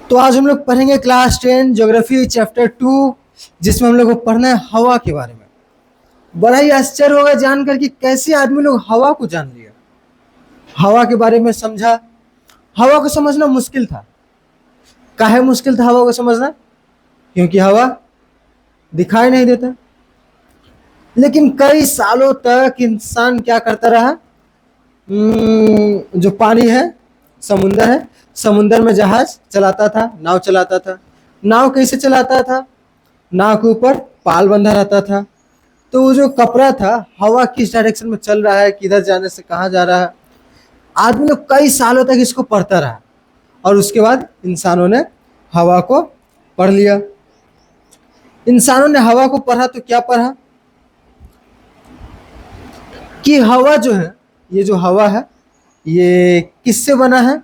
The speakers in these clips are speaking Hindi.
तो आज हम लोग पढ़ेंगे क्लास 10 ज्योग्राफी चैप्टर 2, जिसमें हम लोग को पढ़ना है हवा के बारे में। बड़ा ही आश्चर्य होगा जानकर कि कैसे आदमी लोग हवा को जान लिया, हवा के बारे में समझा। हवा को समझना मुश्किल था। काहे मुश्किल था हवा को समझना? क्योंकि हवा दिखाई नहीं देता। लेकिन कई सालों तक इंसान क्या करता रहा? जो पानी है, समुंदर है, समुंदर में जहाज चलाता था, नाव चलाता था। नाव कैसे चलाता था? नाव के ऊपर पाल बंधा रहता था। तो वो जो कपड़ा था, हवा किस डायरेक्शन में चल रहा है, किधर जाने से कहाँ जा रहा है, आदमी लोग कई सालों तक इसको पढ़ता रहा। और उसके बाद इंसानों ने हवा को पढ़ लिया। इंसानों ने हवा को पढ़ा तो क्या पढ़ा कि हवा जो है, ये जो हवा है, ये किससे बना है?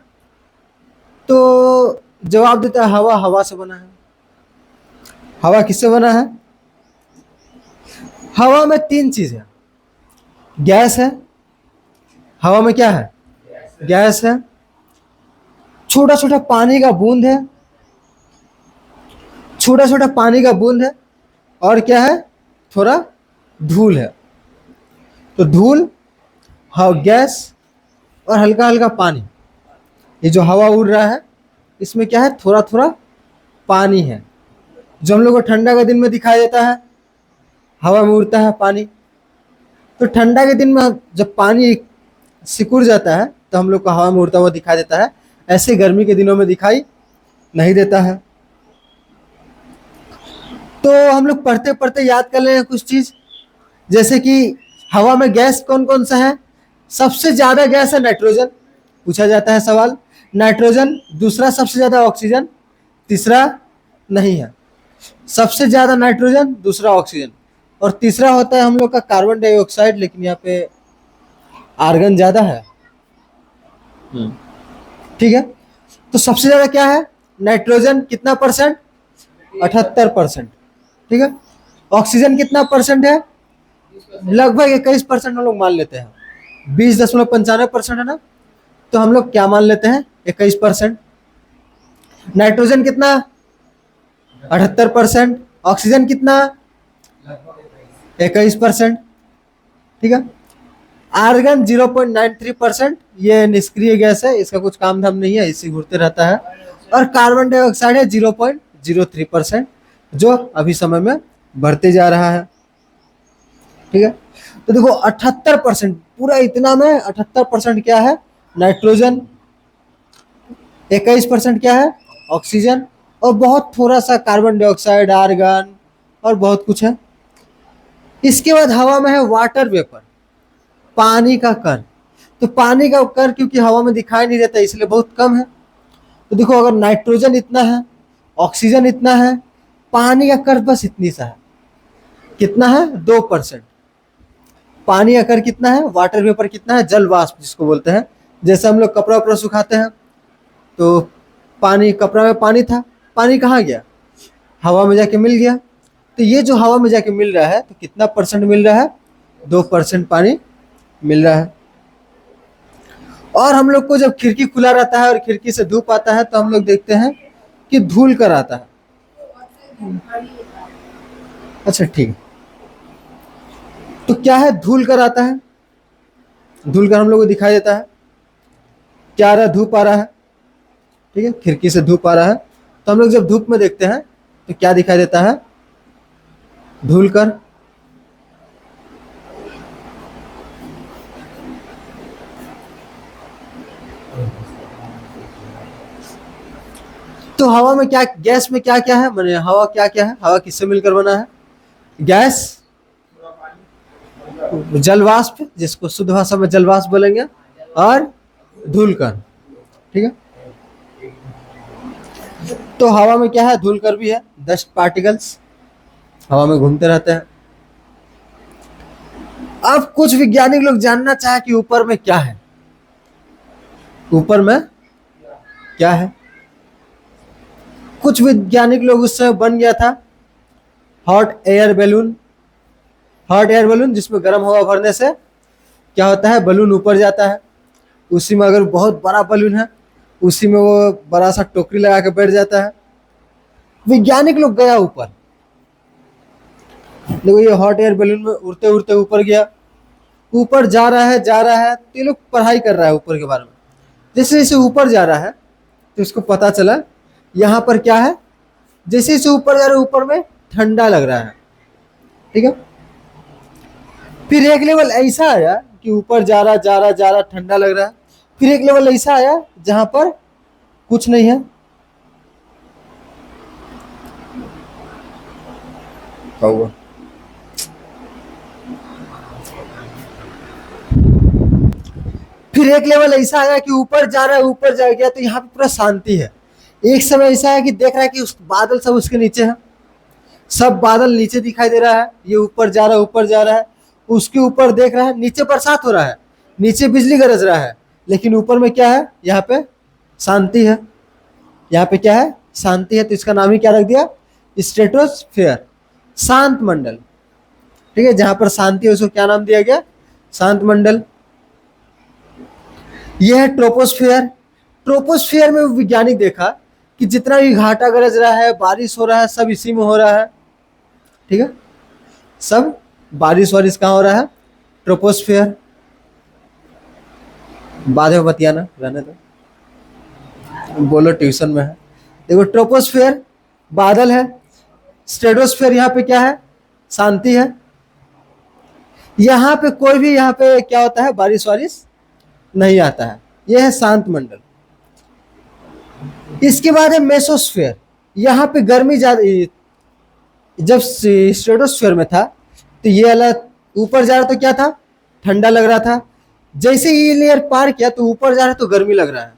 तो जवाब देता है हवा हवा से बना है। हवा किससे बना है? हवा में तीन चीज है। गैस है, हवा में क्या है? गैस है। छोटा छोटा पानी का बूंद है, छोटा छोटा पानी का बूंद है। और क्या है? थोड़ा धूल है। तो धूल, गैस और हल्का हल्का पानी। ये जो हवा उड़ रहा है, इसमें क्या है? थोड़ा थोड़ा पानी है, जो हम लोग को ठंडा के दिन में दिखाई देता है। हवा में उड़ता है पानी। तो ठंडा के दिन में जब पानी सिकुड़ जाता है तो हम लोग को हवा में उड़ता हुआ दिखाई देता है। ऐसे गर्मी के दिनों में दिखाई नहीं देता है। तो हम लोग पढ़ते पढ़ते याद कर लें कुछ चीज, जैसे कि हवा में गैस कौन कौन सा है? सबसे ज्यादा गैस है नाइट्रोजन। पूछा जाता है सवाल, नाइट्रोजन। दूसरा सबसे ज्यादा ऑक्सीजन, तीसरा नहीं है। सबसे ज्यादा नाइट्रोजन, दूसरा ऑक्सीजन, और तीसरा होता है हम लोग का कार्बन डाइऑक्साइड। लेकिन यहाँ पे आर्गन ज्यादा है। ठीक है। तो सबसे ज्यादा क्या है? नाइट्रोजन। कितना परसेंट? 78%। ठीक है। ऑक्सीजन कितना परसेंट है? लगभग 21% हम लोग मान लेते हैं। 20.95% है ना, तो हम लोग क्या मान लेते हैं? 21%। नाइट्रोजन कितना? 78%। ऑक्सीजन कितना? 21%। ठीक है। आर्गन 0.93%, ये निष्क्रिय गैस है, इसका कुछ काम धाम नहीं है, इसी घूरते रहता है। और कार्बन डाइऑक्साइड है 0.03%, जो अभी समय में बढ़ते जा रहा है। ठीक है। तो देखो 78%, पूरा इतना में 78% क्या है? नाइट्रोजन। 21% क्या है? ऑक्सीजन। और बहुत थोड़ा सा कार्बन डाइऑक्साइड, आर्गन और बहुत कुछ है। इसके बाद हवा में है वाटर वेपर, पानी का कण। तो पानी का कण क्योंकि हवा में दिखाई नहीं देता, इसलिए बहुत कम है। तो देखो, अगर नाइट्रोजन इतना है, ऑक्सीजन इतना है, पानी का कण बस इतनी सा है। कितना है? 2%। पानी का कण कितना है? वाटर वेपर कितना है? जल वाष्प जिसको बोलते हैं। जैसे हम लोग कपड़ा उपड़ा सुखाते हैं तो पानी, कपड़ा में पानी था, पानी कहाँ गया? हवा में जाके मिल गया। तो ये जो हवा में जाके मिल रहा है, तो कितना परसेंट मिल रहा है? 2% पानी मिल रहा है। और हम लोग को जब खिड़की खुला रहता है और खिड़की से धूप आता है, तो हम लोग देखते हैं कि धूल कर आता है। अच्छा, ठीक। तो क्या है? धूल कर आता है। धूल कर हम लोग को दिखाई देता है। क्या आ रहा है? धूप आ रहा है। ठीक है, खिड़की से धूप आ रहा है। तो हम लोग जब धूप में देखते हैं तो क्या दिखाई देता है? धूल कर। तो हवा में क्या, गैस में क्या क्या है? माने हवा क्या क्या है? हवा किससे मिलकर बना है? गैस, जलवाष्प जिसको शुद्ध भाषा में जलवाष्प बोलेंगे, और धूलकण। ठीक है। तो हवा में क्या है? धूलकण भी है। डस्ट पार्टिकल्स हवा में घूमते रहते हैं। अब कुछ वैज्ञानिक लोग जानना चाहे कि ऊपर में क्या है। ऊपर में क्या है? कुछ वैज्ञानिक लोग, उस समय बन गया था hot air balloon. Hot air balloon, जिसमें गर्म हवा भरने से क्या होता है? बलून ऊपर जाता है। उसी में अगर बहुत बड़ा बलून है उसी में वो बड़ा सा टोकरी लगा के बैठ जाता है। वैज्ञानिक लोग गया ऊपर, देखो ये हॉट एयर बैलून में उड़ते उड़ते ऊपर गया, ऊपर जा रहा है जा रहा है, तो ये लोग पढ़ाई कर रहा है ऊपर के बारे में। जैसे जैसे ऊपर जा रहा है तो इसको पता चला यहाँ पर क्या है, जैसे जैसे ऊपर जा रहा है ऊपर में ठंडा लग रहा है, ठीक है। फिर एक लेवल ऐसा आया कि ऊपर जा रहा जा रहा जा रहा ठंडा लग रहा है, फिर एक लेवल ऐसा आया जहां पर कुछ नहीं है। क्या हुआ? फिर एक लेवल ऐसा आया कि ऊपर जा रहा है ऊपर जा गया, तो यहाँ पे पूरा शांति है। एक समय ऐसा है कि देख रहा है कि उस बादल सब उसके नीचे है, सब बादल नीचे दिखाई दे रहा है, ये ऊपर जा रहा है ऊपर जा रहा है, उसके ऊपर देख रहा है नीचे बरसात हो रहा है, नीचे बिजली गरज रहा है, लेकिन ऊपर में क्या है, यहाँ पे शांति है। यहाँ पे क्या है, शांति है, तो इसका नाम ही क्या रख दिया, स्ट्रेटोस्फेयर, शांत मंडल, ठीक है। जहां पर शांति है उसको क्या नाम दिया गया, शांत मंडल। यह है ट्रोपोस्फेयर। ट्रोपोस्फेयर में वैज्ञानिक देखा कि जितना भी घाटा गरज रहा है, बारिश हो रहा है, सब इसी में हो रहा है, ठीक है। सब बारिश वारिश कहाँ हो रहा है, ट्रोपोस्फेयर। बाद में बतियाना, रहने दो, बोलो ट्यूशन में है। देखो ट्रोपोस्फेयर बादल है, स्ट्रेटोस्फेयर यहाँ पे क्या है, शांति है। यहाँ पे कोई भी यहाँ पे क्या होता है, बारिश वारिश नहीं आता है, यह है शांत मंडल। इसके बाद है मेसोस्फेयर। यहाँ पे गर्मी ज्यादा, जब स्ट्रेटोस्फेयर में था तो ये अलग ऊपर जा रहा तो क्या था, ठंडा लग रहा था। जैसे ही लेयर पार किया तो ऊपर जा रहा है तो गर्मी लग रहा है।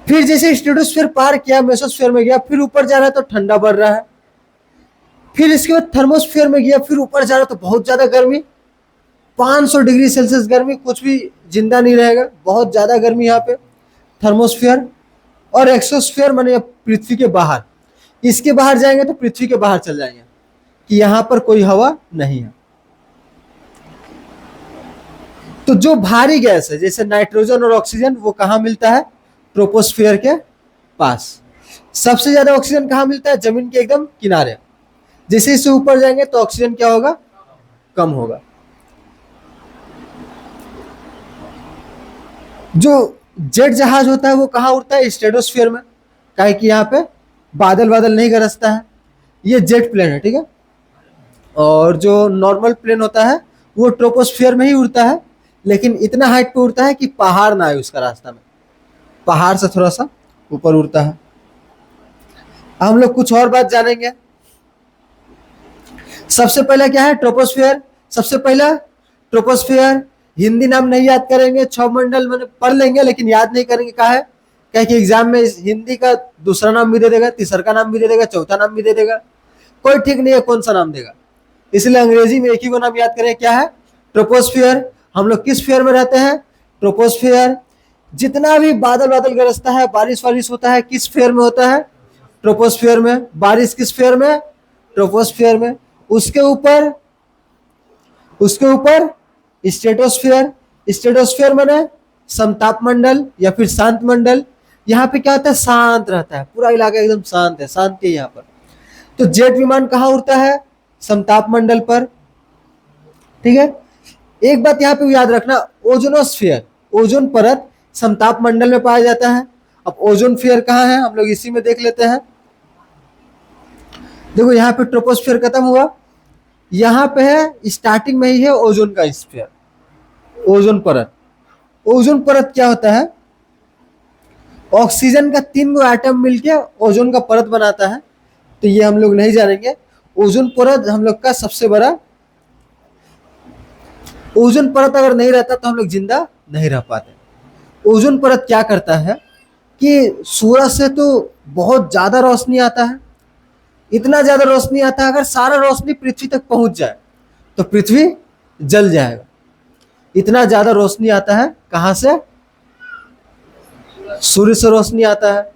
फिर जैसे स्ट्रेटोस्फेयर पार किया, मेसोस्फेयर में गया, फिर ऊपर जा रहा है तो ठंडा बढ़ रहा है। फिर इसके बाद थर्मोस्फेयर में गया, फिर ऊपर जा रहा है तो बहुत ज्यादा गर्मी, 500 डिग्री सेल्सियस गर्मी, कुछ भी जिंदा नहीं रहेगा, बहुत ज्यादा गर्मी यहाँ पे, थर्मोस्फेयर। और एक्सोस्फेयर माने पृथ्वी के बाहर, इसके बाहर जाएंगे तो पृथ्वी के बाहर चल जाएंगे कि यहाँ पर कोई हवा नहीं है। तो जो भारी गैस है जैसे नाइट्रोजन और ऑक्सीजन, वो कहाँ मिलता है, ट्रोपोस्फियर के पास। सबसे ज्यादा ऑक्सीजन कहाँ मिलता है, जमीन के एकदम किनारे। जैसे इससे ऊपर जाएंगे तो ऑक्सीजन क्या होगा, कम होगा। जो जेट जहाज होता है वो कहाँ उड़ता है, स्ट्रेटोस्फियर में, काहे कि यहाँ पे बादल बादल नहीं गरजता है, ये जेट प्लेन है, ठीक है। और जो नॉर्मल प्लेन होता है वो ट्रोपोस्फियर में ही उड़ता है, लेकिन इतना हाइट पे उड़ता है कि पहाड़ ना आए उसका रास्ता में, पहाड़ से थोड़ा सा ऊपर उड़ता है। हम लोग कुछ और बात जानेंगे। सबसे पहला क्या है, ट्रोपोस्फियर। सबसे पहला ट्रोपोस्फियर, हिंदी नाम नहीं याद करेंगे, 6 मंडल मैंने पढ़ लेंगे लेकिन याद नहीं करेंगे। कहा है क्या कि एग्जाम में हिंदी का दूसरा नाम भी दे देगा, तीसरा का नाम भी दे देगा, चौथा नाम भी दे देगा, कोई ठीक नहीं है कौन सा नाम देगा। इसलिए अंग्रेजी में एक ही को नाम याद करें, क्या है, ट्रोपोस्फियर। हम लोग किस फेयर में रहते हैं, ट्रोपोस्फियर। जितना भी बादल बादल गरजता है, बारिश वारिश होता है, किस फेयर में होता है, ट्रोपोस्फियर में। बारिश किस फेयर में, ट्रोपोस्फियर में। उसके ऊपर स्ट्रेटोस्फियर। स्ट्रेटोस्फियर माने समताप मंडल या फिर शांत मंडल। यहाँ पे क्या होता है, शांत रहता है, पूरा इलाका एकदम शांत है, शांति है यहाँ पर। तो जेट विमान कहाँ उड़ता है, समताप मंडल पर, ठीक है। एक बात यहाँ पे याद रखना, ओजोनोस्फियर, ओजोन परत समताप मंडल में पाया जाता है। अब ओजोन फेयर कहाँ है, हम लोग इसी में देख लेते हैं। देखो यहाँ पे ट्रोपोस्फियर खत्म हुआ, यहाँ पे है स्टार्टिंग में ही है ओजोन का स्फीयर, ओजोन परत। ओजोन परत क्या होता है, ऑक्सीजन का 3 गो एटम मिलके ओजोन का परत बनाता है, तो ये हम लोग नहीं जानेंगे। ओजोन परत हम लोग का सबसे बड़ा, ओजोन परत अगर नहीं रहता तो हम लोग जिंदा नहीं रह पाते। ओजोन परत क्या करता है कि सूरज से तो बहुत ज्यादा रोशनी आता है, इतना ज्यादा रोशनी आता है, अगर सारा रोशनी पृथ्वी तक पहुंच जाए तो पृथ्वी जल जाएगा। इतना ज्यादा रोशनी आता है, कहां से, सूर्य से रोशनी आता है।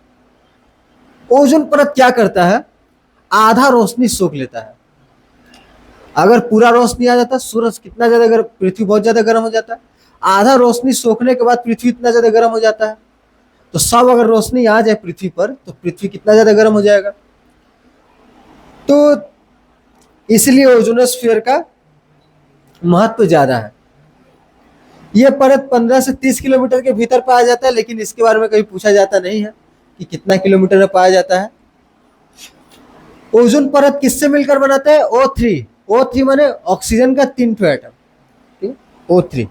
ओजोन परत क्या करता है, आधा रोशनी सोख लेता है। अगर पूरा रोशनी आ जाता, सूरज कितना ज्यादा गर्म, पृथ्वी बहुत ज्यादा गर्म हो जाता है, आधा रोशनी सोखने के बाद पृथ्वी इतना ज्यादा गर्म हो जाता है। तो सब अगर रोशनी आ जाए पृथ्वी पर तो पृथ्वी कितना ज्यादा गर्म हो जाएगा। तो इसलिए ओजोनोस्फीयर का महत्व ज्यादा है। यह परत 15 से 30 किलोमीटर के भीतर पाया जाता है, लेकिन इसके बारे में कभी पूछा जाता नहीं है कि कितना किलोमीटर में पाया जाता है। ओजोन परत किससे मिलकर बनाता है? O3। O3 माने ऑक्सीजन का 3 ठो एटम, ठीक, O3।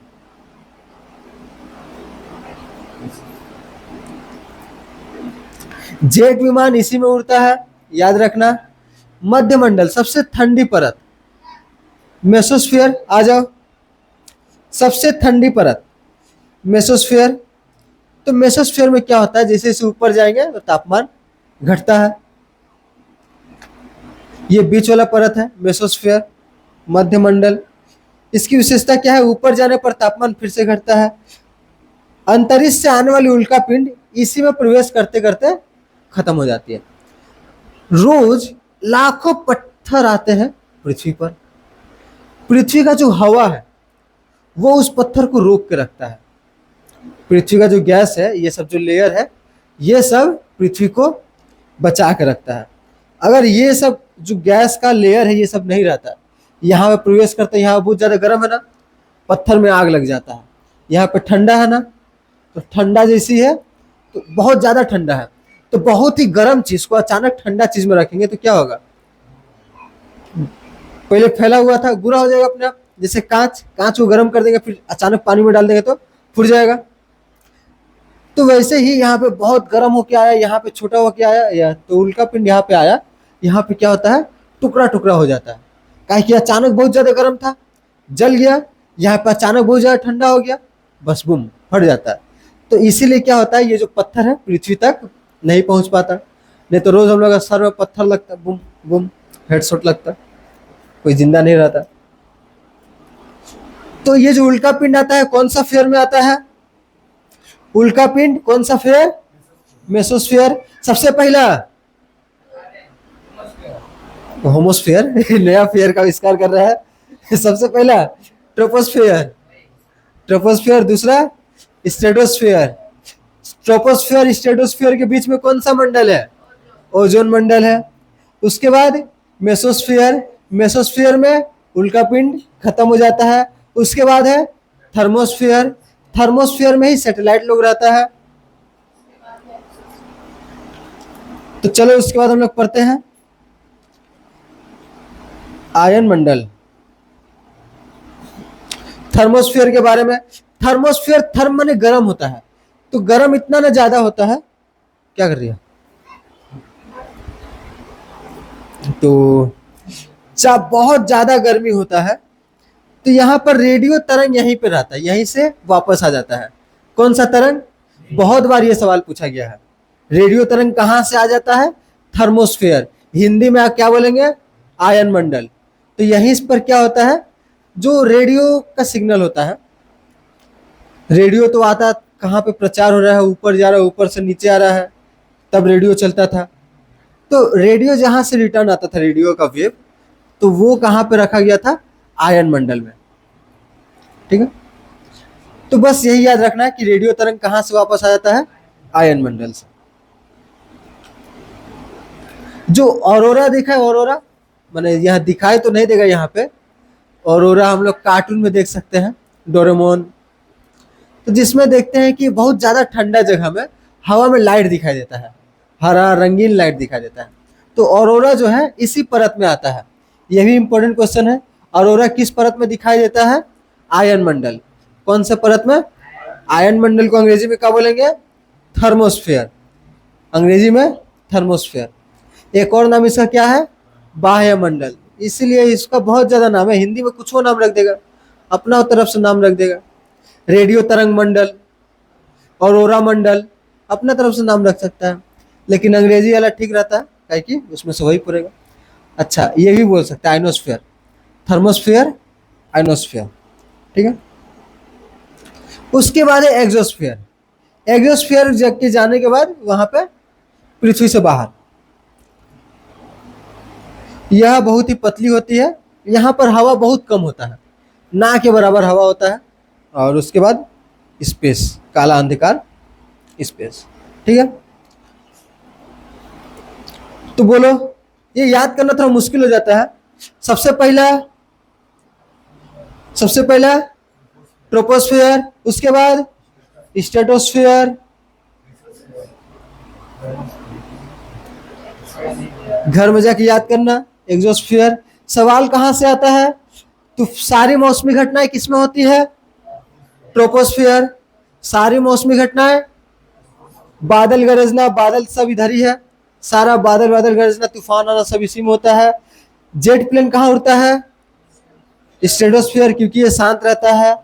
जेट विमान इसी में उड़ता है, याद रखना। मध्यमंडल सबसे ठंडी परत, मेसोस्फीयर। आ जाओ, सबसे ठंडी परत मेसोस्फीयर। तो मेसोस्फीयर में क्या होता है, जैसे जैसे ऊपर जाएंगे तो तापमान घटता है। ये बीच वाला परत है मेसोस्फीयर, मध्यमंडल। इसकी विशेषता क्या है? ऊपर जाने पर तापमान फिर से घटता है। अंतरिक्ष से आने वाली उल्का पिंड इसी में प्रवेश करते करते खत्म हो जाती है। रोज लाखों पत्थर आते हैं पृथ्वी पर। पृथ्वी का जो हवा है वो उस पत्थर को रोक के रखता है। पृथ्वी का जो गैस है, ये सब जो लेयर है, ये सब पृथ्वी को बचा के रखता है। अगर ये सब जो गैस का लेयर है ये सब नहीं रहता, यहाँ पे प्रवेश करते हैं, यहाँ बहुत ज्यादा गर्म है ना, पत्थर में आग लग जाता है। यहाँ पे ठंडा है ना, तो ठंडा जैसी है तो बहुत ज्यादा ठंडा है, तो बहुत ही गर्म चीज को अचानक ठंडा चीज में रखेंगे तो क्या होगा? पहले फैला हुआ था बुरा हो जाएगा अपने आप। जैसे कांच को गर्म कर देंगे, फिर अचानक पानी में डाल देंगे तो फूट जाएगा। तो वैसे ही यहाँ पे बहुत गर्म होके आया, यहाँ पे छोटा होके आया, या तो उल्का पिंड यहाँ पे आया, यहाँ पे क्या होता है? टुकड़ा टुकड़ा हो जाता है। काहे कि अचानक बहुत ज्यादा गर्म था, जल गया, यहाँ पे अचानक बहुत ज्यादा ठंडा हो गया, बस बुम फट जाता है। तो इसीलिए क्या होता है, ये जो पत्थर है पृथ्वी तक नहीं पहुंच पाता। नहीं तो रोज हम लोग सर में पत्थर लगता, बुम बुम हेडशॉट लगता, कोई जिंदा नहीं रहता। तो ये जो उल्का पिंड आता है कौन सा फेयर में आता है? उल्का पिंड कौन सा फेयर? मेसोस्फीयर। सबसे पहला होमोस्फीयर नया फेयर का आविष्कार कर रहा है। सबसे पहला ट्रोपोस्फीयर, ट्रोपोस्फीयर। दूसरा स्ट्रेटोस्फीयर। ट्रोपोस्फीयर स्ट्रेटोस्फीयर के बीच में कौन सा मंडल है? ओजोन मंडल है। उसके बाद मेसोस्फीयर, मेसोस्फीयर में उल्का पिंड खत्म हो जाता है। उसके बाद है थर्मोस्फीयर, थर्मोस्फीयर में ही सैटेलाइट लोग रहता है। तो चलो उसके बाद हम लोग पढ़ते हैं आयन मंडल, थर्मोस्फीयर के बारे में। थर्मोस्फीयर, थर्म माने गर्म होता है, तो गर्म इतना ना ज्यादा होता है, क्या कर रही है? तो जब बहुत ज्यादा गर्मी होता है तो यहाँ पर रेडियो तरंग यहीं पे रहता है, यहीं से वापस आ जाता है। कौन सा तरंग? बहुत बार ये सवाल पूछा गया है। रेडियो तरंग कहाँ से आ जाता है? थर्मोस्फीयर। हिंदी में आप क्या बोलेंगे? आयन मंडल। तो यहीं पर क्या होता है, जो रेडियो का सिग्नल होता है, रेडियो तो आता कहाँ पे प्रचार हो रहा है, ऊपर जा रहा है, ऊपर से नीचे आ रहा है, तब रेडियो चलता था। तो रेडियो जहां से रिटर्न आता था, रेडियो का वेव, तो वो कहाँ पे रखा गया था? आयन मंडल में। ठीक है, तो बस यही याद रखना है कि रेडियो तरंग कहां से वापस आ जाता है? आयन मंडल से। जो ऑरोरा देखा है, ऑरोरा माने यहाँ दिखाई तो नहीं देगा यहाँ पे, ऑरोरा हम लोग कार्टून में देख सकते हैं, डोरेमोन। तो जिसमें देखते हैं कि बहुत ज्यादा ठंडा जगह में हवा में लाइट दिखाई देता है, हरा रंगीन लाइट दिखाई देता है। तो ऑरोरा जो है इसी परत में आता है। यह भी इंपॉर्टेंट क्वेश्चन है। ऑरोरा किस परत में दिखाई देता है? आयन मंडल। कौन से परत में? आयन मंडल को अंग्रेजी में क्या बोलेंगे? थर्मोस्फीयर। अंग्रेजी में थर्मोस्फीयर। एक और नाम इसका क्या है? बाह्य मंडल। इसलिए इसका बहुत ज्यादा नाम है, हिंदी में कुछ और नाम रख देगा, अपना तरफ से नाम रख देगा। रेडियो तरंग मंडल, ऑरोरा मंडल, अपना तरफ से नाम रख सकता है, लेकिन अंग्रेजी वाला ठीक रहता है, काहे कि उसमें से वही पड़ेगा। अच्छा, ये भी बोल सकता है आइनोस्फीयर, थर्मोस्फीयर, आइनोस्फीयर। ठीक है, उसके बाद है एक्सोस्फीयर। एक्सोस्फीयर के जाने के बाद वहां पे पृथ्वी से बाहर, यह बहुत ही पतली होती है, यहाँ पर हवा बहुत कम होता है, ना के बराबर हवा होता है। और उसके बाद स्पेस, काला अंधकार, स्पेस। ठीक है, तो बोलो, ये याद करना थोड़ा मुश्किल हो जाता है। सबसे पहला ट्रोपोस्फियर, उसके बाद स्ट्रेटोस्फियर, घर में जाके याद करना, एक्सोस्फियर। सवाल कहां से आता है? तो सारी मौसमी घटनाएं किसमें होती है? ट्रोपोस्फियर। सारी मौसमी घटनाएं, बादल गरजना, बादल सब इधर ही है, सारा बादल गरजना, तूफान आना सब इसी में होता है। जेट प्लेन कहाँ उड़ता है? स्ट्रेटोस्फियर, क्योंकि ये शांत रहता है।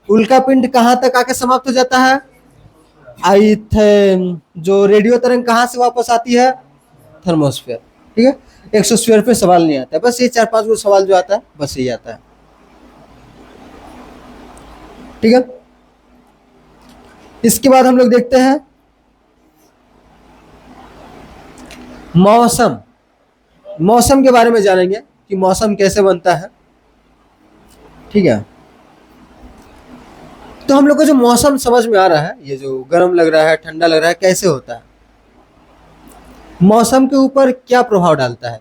उल्का पिंड कहाँ तक आके समाप्त हो जाता है? आई थे, जो रेडियो तरंग कहाँ से वापस आती है? थर्मोस्फियर। ठीक है, एक्सोस्फियर पे सवाल नहीं आता है, बस ये 4-5 गो सवाल जो आता है बस यही आता है। ठीक है, इसके बाद हम लोग देखते हैं मौसम। मौसम के बारे में जानेंगे कि मौसम कैसे बनता है। ठीक है, तो हम लोग को जो मौसम समझ में आ रहा है, ये जो गर्म लग रहा है, ठंडा लग रहा है, कैसे होता है? मौसम के ऊपर क्या प्रभाव डालता है?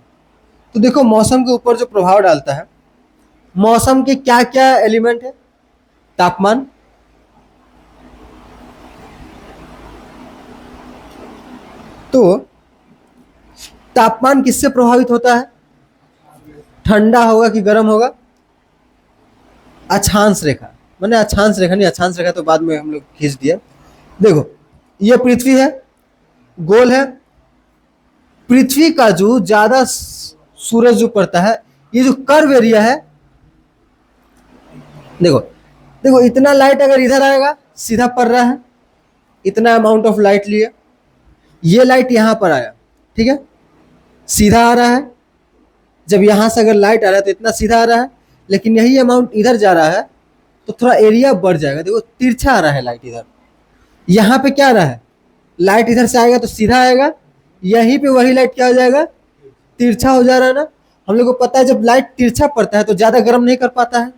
तो देखो, मौसम के ऊपर जो प्रभाव डालता है, मौसम के क्या क्या एलिमेंट है? तापमान, तो तापमान किससे प्रभावित होता है? ठंडा होगा कि गर्म होगा? अक्षांश रेखा, मैंने अक्षांश रेखा नहीं, अक्षांश रेखा तो बाद में हम लोग खींच दिया। देखो, ये पृथ्वी है, गोल है। पृथ्वी का जो ज्यादा सूरज जो पड़ता है, ये जो कर्व एरिया है, देखो देखो, इतना लाइट अगर इधर आएगा, सीधा पड़ रहा है, इतना अमाउंट ऑफ लाइट लिए, ये लाइट यहां पर आया, ठीक है, सीधा आ रहा है। जब यहां से अगर लाइट आ रहा है तो इतना सीधा आ रहा है, लेकिन यही अमाउंट इधर जा रहा है तो थोड़ा एरिया बढ़ जाएगा। देखो, तिरछा आ रहा है लाइट इधर, यहाँ पे क्या आ रहा है? लाइट इधर से आएगा तो सीधा आएगा, यहीं पे वही लाइट क्या हो जाएगा? तिरछा हो जा रहा है ना। हम लोग को पता है, जब लाइट तिरछा पड़ता है तो ज्यादा गर्म नहीं कर पाता है।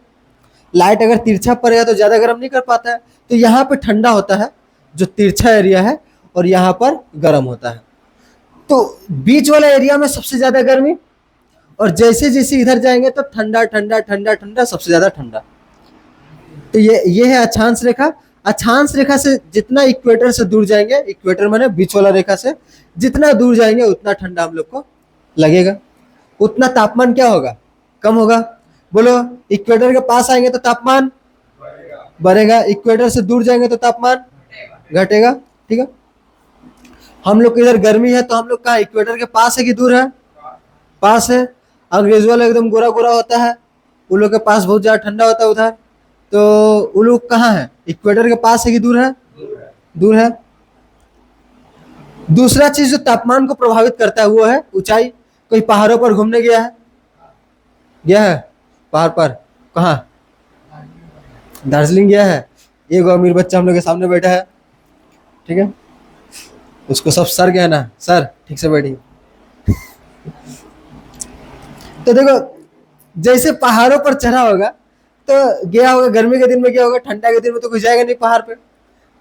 लाइट अगर तिरछा पड़ेगा तो ज्यादा गर्म नहीं कर पाता है। तो यहाँ पे ठंडा होता है जो तिरछा एरिया है, और यहाँ पर गर्म होता है। तो बीच वाला एरिया में सबसे ज्यादा गर्मी, और जैसे जैसे इधर जाएंगे तो ठंडा ठंडा ठंडा ठंडा, सबसे ज्यादा ठंडा। तो ये है अक्षांश रेखा। अक्षांश रेखा से जितना इक्वेटर से दूर जाएंगे, इक्वेटर माने बीच वाला रेखा से जितना दूर जाएंगे उतना ठंडा हम लोग को लगेगा, उतना तापमान क्या होगा? कम होगा। बोलो, इक्वेटर के पास आएंगे तो तापमान बढ़ेगा, इक्वेटर से दूर जाएंगे तो तापमान घटेगा। ठीक है, हम लोग इधर गर्मी है तो हम लोग कहाँ, इक्वेटर के पास है कि दूर है? पास है। अंग्रेज वाला एकदम गोरा गोरा होता है, उन लोग के पास बहुत ज्यादा ठंडा होता है उधर, तो वो लोग कहाँ है? इक्वेटर के पास है कि दूर है? दूर है। दूसरा चीज जो तापमान को प्रभावित करता है वो है ऊंचाई। कोई पहाड़ों पर घूमने गया है? गया है पहाड़ पर? कहाँ? दार्जिलिंग गया है? एक अमीर बच्चा हम लोग के सामने बैठा है, ठीक है, उसको सब सर गया ना, सर ठीक से बैठिए। तो देखो, जैसे पहाड़ों पर चढ़ा होगा तो गया होगा, गर्मी के दिन में गया होगा, ठंडा के दिन में तो कोई जाएगा नहीं पहाड़ पे,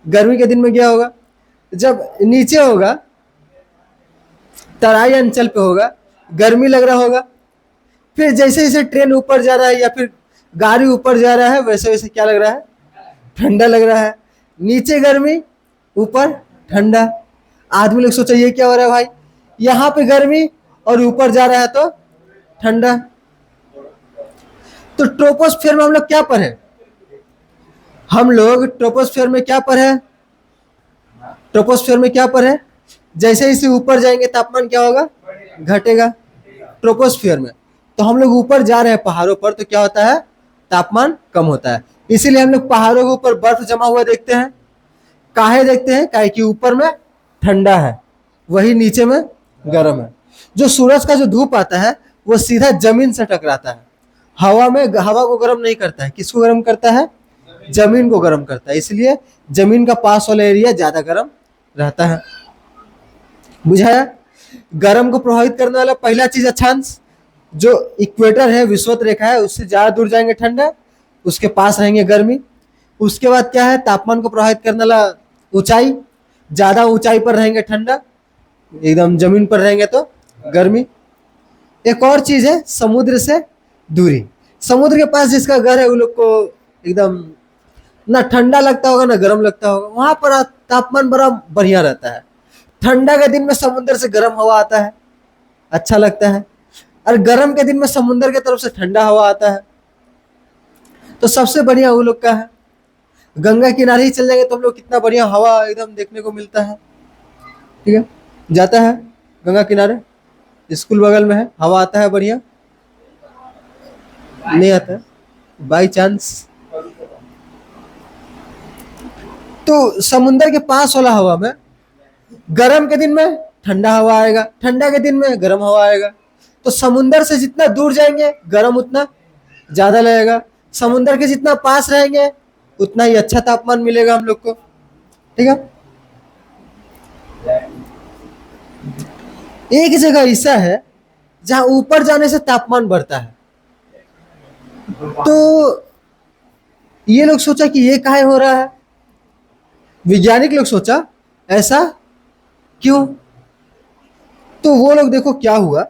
गर्मी के दिन में गया होगा। जब नीचे होगा, तराई अंचल पे होगा, गर्मी लग रहा होगा। फिर जैसे जैसे ट्रेन ऊपर जा रहा है या फिर गाड़ी ऊपर जा रहा है, वैसे वैसे क्या लग रहा है? ठंडा लग रहा है। नीचे गर्मी, ऊपर ठंडा। आदमी लोग सोचा ये क्या हो रहा है भाई, यहाँ पे गर्मी और ऊपर जा रहा है तो ठंडा। तो ट्रोपोस्फियर में हम लोग क्या पढ़े? हम लोग ट्रोपोस्फियर में क्या पढ़े? ट्रोपोस्फियर में क्या पढ़े? जैसे जैसे ऊपर जाएंगे तापमान क्या होगा? घटेगा। ट्रोपोस्फियर में तो हम लोग ऊपर जा रहे हैं पहाड़ों पर, तो क्या होता है? तापमान कम होता है। इसीलिए हम लोग पहाड़ों के ऊपर बर्फ जमा हुआ देखते हैं। काहे देखते हैं? काहे कि ऊपर में ठंडा है, वही नीचे में गर्म है। जो सूरज का जो धूप आता है वो सीधा जमीन से टकराता है, हवा में, हवा को गर्म नहीं करता है। किसको गर्म करता है? जमीन को गर्म करता है। इसलिए जमीन का पास वाला एरिया ज्यादा गर्म रहता है। बुझाया? गर्म को प्रभावित करने वाला पहला चीज अक्षांश, जो इक्वेटर है, विषुवत रेखा है, उससे ज्यादा दूर जाएंगे ठंडा, उसके पास रहेंगे गर्मी। उसके बाद क्या है? तापमान को प्रभावित करने वाला ऊंचाई, ज्यादा ऊंचाई पर रहेंगे ठंडा, एकदम जमीन पर रहेंगे तो गर्मी। एक और चीज है समुद्र से दूरी। समुद्र के पास जिसका घर है वो लोग को एकदम ना ठंडा लगता होगा ना गर्म लगता होगा, वहां पर तापमान बड़ा बढ़िया रहता है। ठंडा के दिन में समुद्र से गर्म हवा आता है, अच्छा लगता है, और गर्म के दिन में समुद्र की तरफ से ठंडा हवा आता है। तो सबसे बढ़िया वो लोग का है। गंगा किनारे ही चल जाएंगे तो हम लोग कितना बढ़िया हवा एकदम देखने को मिलता है। ठीक है, जाता है गंगा किनारे, स्कूल बगल में है, हवा आता है बढ़िया, नहीं आता है बाई चांस। तो समुंदर के पास वाला हवा में गर्म के दिन में ठंडा हवा आएगा, ठंडा के दिन में गर्म हवा आएगा। तो समुंदर से जितना दूर जाएंगे गर्म उतना ज्यादा लगेगा, समुंदर के जितना पास रहेंगे उतना ही अच्छा तापमान मिलेगा हम लोग को। ठीक है, एक जगह ऐसा है जहां ऊपर जाने से तापमान बढ़ता है। तो ये लोग सोचा कि ये काहे हो रहा है, वैज्ञानिक लोग सोचा ऐसा क्यों। तो वो लोग देखो क्या हुआ,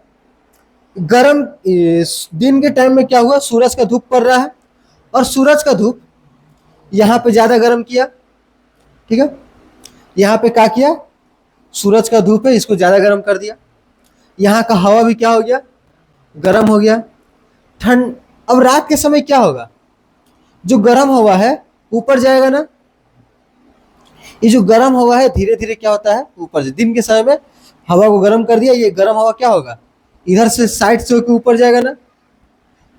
गर्म दिन के टाइम में क्या हुआ, सूरज का धूप पड़ रहा है और सूरज का धूप यहाँ पे ज्यादा गर्म किया। ठीक है, यहाँ पे क्या किया, सूरज का धूप है इसको ज्यादा गर्म कर दिया। यहाँ का हवा भी क्या हो गया, गर्म हो गया। ठंड, अब रात के समय क्या होगा, जो गर्म हवा है ऊपर जाएगा ना, ये जो गर्म हवा है धीरे धीरे क्या होता है ऊपर से, दिन के समय में हवा को गर्म कर दिया, ये गर्म हवा क्या होगा इधर से साइड से होकर ऊपर जाएगा ना,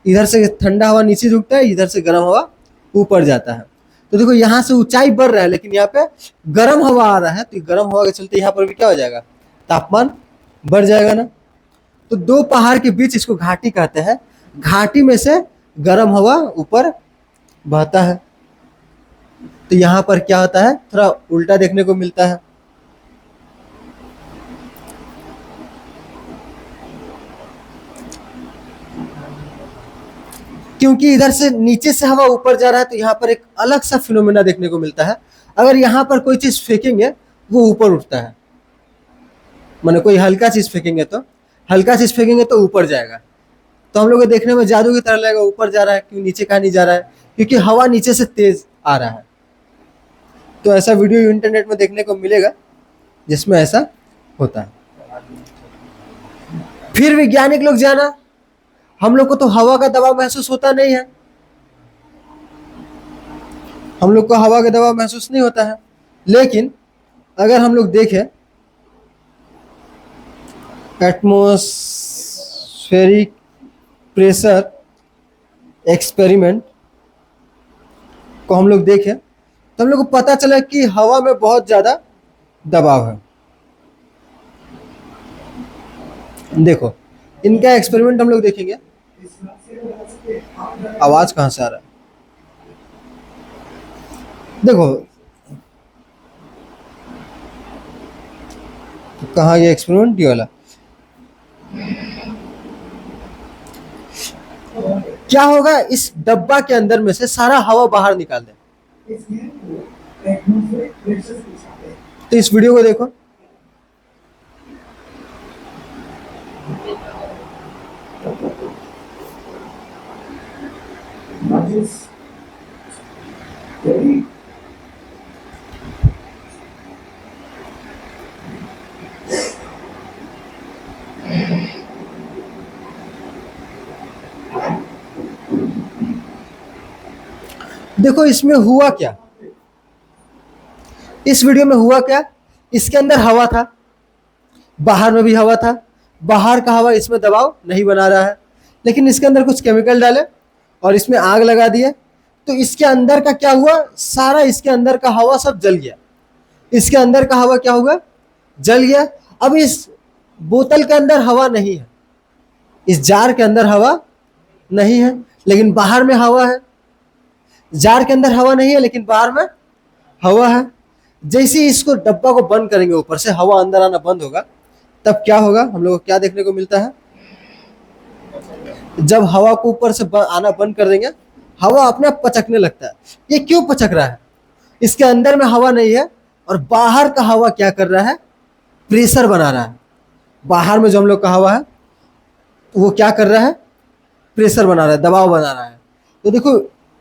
इधर से ठंडा हवा नीचे झुकता है, इधर से गर्म हवा ऊपर जाता है। तो देखो यहाँ से ऊंचाई बढ़ रहा है लेकिन यहाँ पे गर्म हवा आ रहा है, तो गर्म हवा के चलते यहाँ पर भी क्या हो जाएगा, तापमान बढ़ जाएगा ना। तो दो पहाड़ के बीच, इसको घाटी कहते हैं, घाटी में से गर्म हवा ऊपर बहता है। तो यहाँ पर क्या होता है, थोड़ा उल्टा देखने को मिलता है। क्योंकि इधर से नीचे से हवा ऊपर जा रहा है तो यहाँ पर एक अलग सा फिनोमेना देखने को मिलता है। अगर यहाँ पर कोई चीज फेंकेंगे वो ऊपर उठता है, माने कोई हल्का चीज फेंकेंगे तो, हल्का चीज फेंकेंगे तो ऊपर जाएगा। तो हम लोग को देखने में जादू की तरह लगेगा, ऊपर जा रहा है, क्यों नीचे कहाँ नहीं जा रहा है, क्योंकि हवा नीचे से तेज आ रहा है। तो ऐसा वीडियो इंटरनेट में देखने को मिलेगा जिसमें ऐसा होता है। फिर वैज्ञानिक लोग जाना, हम लोग को तो हवा का दबाव महसूस होता नहीं है, हम लोग को हवा का दबाव महसूस नहीं होता है। लेकिन अगर हम लोग देखें एटमॉस्फेरिक प्रेशर एक्सपेरिमेंट को हम लोग देखें तो हम लोग को पता चला कि हवा में बहुत ज्यादा दबाव है। देखो इनका एक्सपेरिमेंट हम लोग देखेंगे। आवाज कहां से आ रहा है, देखो तो कहा ये एक्सपेरिमेंट ये वाला क्या होगा, इस डब्बा के अंदर में से सारा हवा बाहर निकाल दे। तो इस वीडियो को देखो, देखो इसमें हुआ क्या, इस वीडियो में हुआ क्या, इसके अंदर हवा था, बाहर में भी हवा था, बाहर का हवा इसमें दबाव नहीं बना रहा है, लेकिन इसके अंदर कुछ केमिकल डाले और इसमें आग लगा दिए। तो इसके अंदर का क्या हुआ, सारा इसके अंदर का हवा सब जल गया, इसके अंदर का हवा क्या हुआ, जल गया। अब इस बोतल के अंदर हवा नहीं है, इस जार के अंदर हवा नहीं है, लेकिन बाहर में हवा है। जार के अंदर हवा नहीं है लेकिन बाहर में हवा है। जैसे ही इसको डब्बा को बंद करेंगे, ऊपर से हवा अंदर आना बंद होगा, तब क्या होगा, हम लोग को क्या देखने को मिलता है, जब हवा को ऊपर से आना बंद कर देंगे, हवा अपने आप पचकने लगता है। ये क्यों पचक रहा है, इसके अंदर में हवा नहीं है, और बाहर का हवा क्या कर रहा है, प्रेशर बना रहा है। बाहर में जो हम लोग का हवा है वो क्या कर रहा है, प्रेशर बना रहा है, दबाव बना रहा है। तो देखो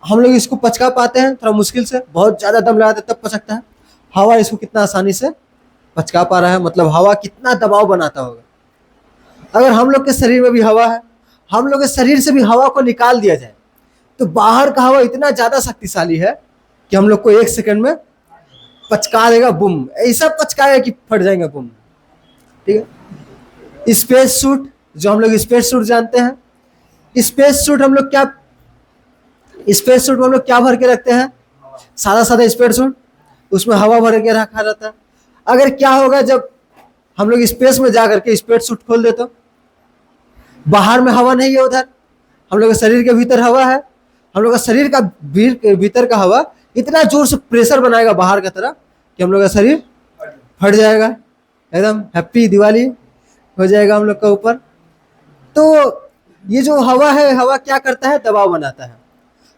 हम लोग इसको पचका पाते हैं थोड़ा मुश्किल से, बहुत ज्यादा दम लगाते हैं तब पचकता है। हवा इसको कितना आसानी से पचका पा रहा है, मतलब हवा कितना दबाव बनाता होगा। अगर हम लोग के शरीर में भी हवा है, हम लोग के शरीर से भी हवा को निकाल दिया जाए तो बाहर का हवा इतना ज्यादा शक्तिशाली है कि हम लोग को 1 सेकंड में पचका देगा, बुम, ऐसा पचकाएगा कि फट जाएंगे बुम। ठीक है। स्पेस सूट, जो हम लोग स्पेस सूट जानते हैं, स्पेस सूट हम लोग क्या, स्पेस सूट में हम लोग क्या भर के रखते हैं, सादा सादा स्पेस सूट, उसमें हवा भर के रखा रहता है। अगर क्या होगा जब हम लोग स्पेस में जा करके स्पेस सूट खोल देते, बाहर में हवा नहीं है, उधर हम लोग के शरीर के भीतर हवा है, हम लोग का शरीर का भीतर का हवा इतना जोर से प्रेशर बनाएगा बाहर की तरफ कि हम लोग का शरीर फट जाएगा, एकदम हैप्पी दिवाली हो जाएगा हम लोग का ऊपर। तो ये जो हवा है, हवा क्या करता है, दबाव बनाता है।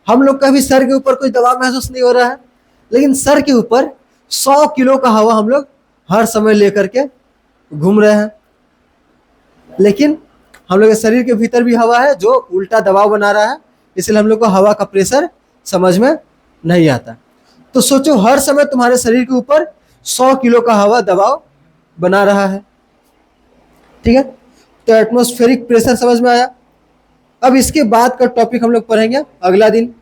हम लोग का भी सर के ऊपर कोई दबाव महसूस नहीं हो रहा है, लेकिन सर के ऊपर 100 किलो का हवा हम लोग हर समय लेकर के घूम रहे हैं। लेकिन हम लोग के शरीर के भीतर भी हवा है जो उल्टा दबाव बना रहा है, इसलिए हम लोग को हवा का प्रेशर समझ में नहीं आता। तो सोचो हर समय तुम्हारे शरीर के ऊपर 100 किलो का हवा दबाव बना रहा है। ठीक है, तो एटमॉस्फेरिक प्रेशर समझ में आया। अब इसके बाद का टॉपिक हम लोग पढ़ेंगे अगला दिन।